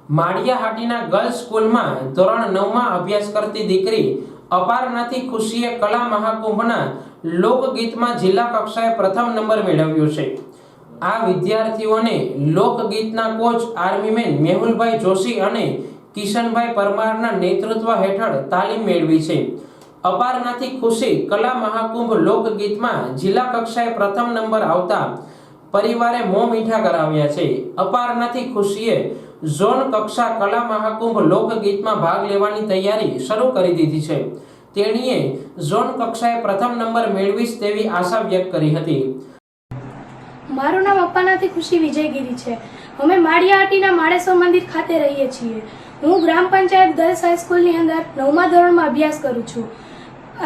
Maliya Hatina girls સ્કૂલમાં ધોરણ 9માં અભ્યાસ કરતી દીકરી અપારનાથી ખુશીએ કલા મહાકુંભના લોકગીતમાં જિલ્લા કક્ષાએ પ્રથમ નંબર મેળવ્યો છે। આ વિદ્યાર્થીઓને લોકગીતના કોચ આર્મીમેન મેહુલભાઈ જોશી અને કિશનભાઈ પરમારના નેતૃત્વ હેઠળ તાલીમ મેળવી છે। અપારનાથી ખુશી કલા મહાકુંભ લોકગીતમાં જિલ્લા કક્ષાએ પ્રથમ નંબર આવતા પરિવારે મોં મીઠા કરાવ્યા છે। અપારનાથી ખુશીએ ઝોન કક્ષા કલા મહાકુંભ લોકગીતમાં ભાગ લેવાની તૈયારી શરૂ કરી દીધી છે। તેણીએ ઝોન કક્ષાએ પ્રથમ નંબર મેળવીશ તેવી આશા વ્યક્ત કરી હતી। મારું નામ અપારનાથી ખુશી વિજયગીરી છે। અમે માળિયાહાટીના માળેશ્વર મંદિર ખાતે રહીએ છીએ। હું ગ્રામ પંચાયત ગર્લ્સ હાઈસ્કૂલની અંદર 9મા ધોરણમાં અભ્યાસ કરું છું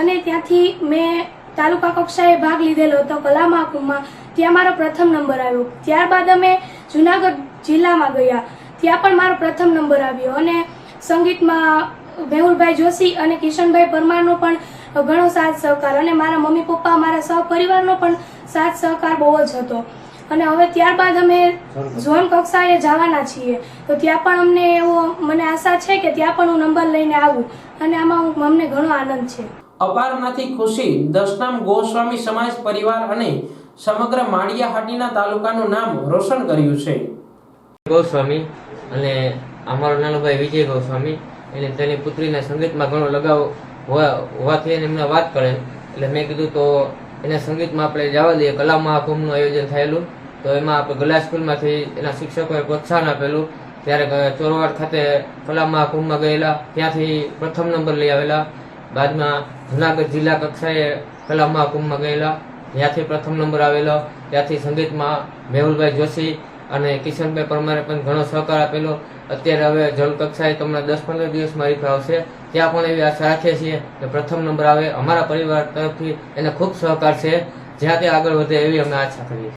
અને ત્યાંથી મેં તાલુકા કક્ષાએ ભાગ લીધેલો હતો કલા મહાકુંભમાં। ત્યાં મારો પ્રથમ નંબર આવ્યો। ત્યારબાદ અમે જુનાગઢ જિલ્લામાં ગયા, ત્યાં પણ મારો પ્રથમ નંબર આવ્યો અને સંગીતમાં મેહુલભાઈ જોશી અને કિશનભાઈ પરમારનો પણ ઘણો સાથ સહકાર અને મારા મમ્મી પપ્પા મારા સહપરિવારનો પણ સાથ સહકાર બહુ જ હતો। અને હવે ત્યારબાદ અમે ઝોન કક્ષાએ જવાના છીએ, તો ત્યાં પણ મને આશા છે કે ત્યાં પણ હું નંબર લઈને આવું અને આમાં અમને ઘણો આનંદ છે। અપારનાથી ખુશી દશનામ ગોસ્વામી સમાજ પરિવાર અને સમગ્ર માળિયાહાટીના તાલુકાનું નામ રોશન કર્યું છે। ગોસ્વામી અને અમારો નાનો ભાઈ વિજય ગોસ્વામી એને તેની પુત્રીના સંગીતમાં ઘણો લગાવ હોવાથી એમને વાત કરે એટલે મેં કીધું તો એને સંગીતમાં આપણે જવા દઈએ। કલા મહાકુંભનું આયોજન થયેલું તો એમાં આપણે ગલા સ્કૂલમાંથી એના શિક્ષકોએ પ્રોત્સાહન આપેલું। ત્યારે ચોરવાડ ખાતે કલા મહાકુંભમાં ગયેલા, ત્યાંથી પ્રથમ નંબર લઈ આવેલા। બાદમાં જુનાગઢ જિલ્લા કક્ષાએ કલા મહાકુંભમાં ગયેલા, ત્યાંથી પ્રથમ નંબર આવેલો। ત્યાંથી સંગીતમાં મેહુલભાઈ જોશી અને કિશનભાઈ પરમારે પણ ઘણો સહકાર આપેલો। અત્યારે હવે ઝોન કક્ષાએ તમને 10-15 દિવસમાં રીફ આવશે, ત્યાં પણ એવી આશા રાખીએ છીએ કે પ્રથમ નંબર આવે। અમારા પરિવાર તરફથી એને ખૂબ સહકાર છે, જ્યાં તે આગળ વધે એવી અમે આશા કરીએ છીએ।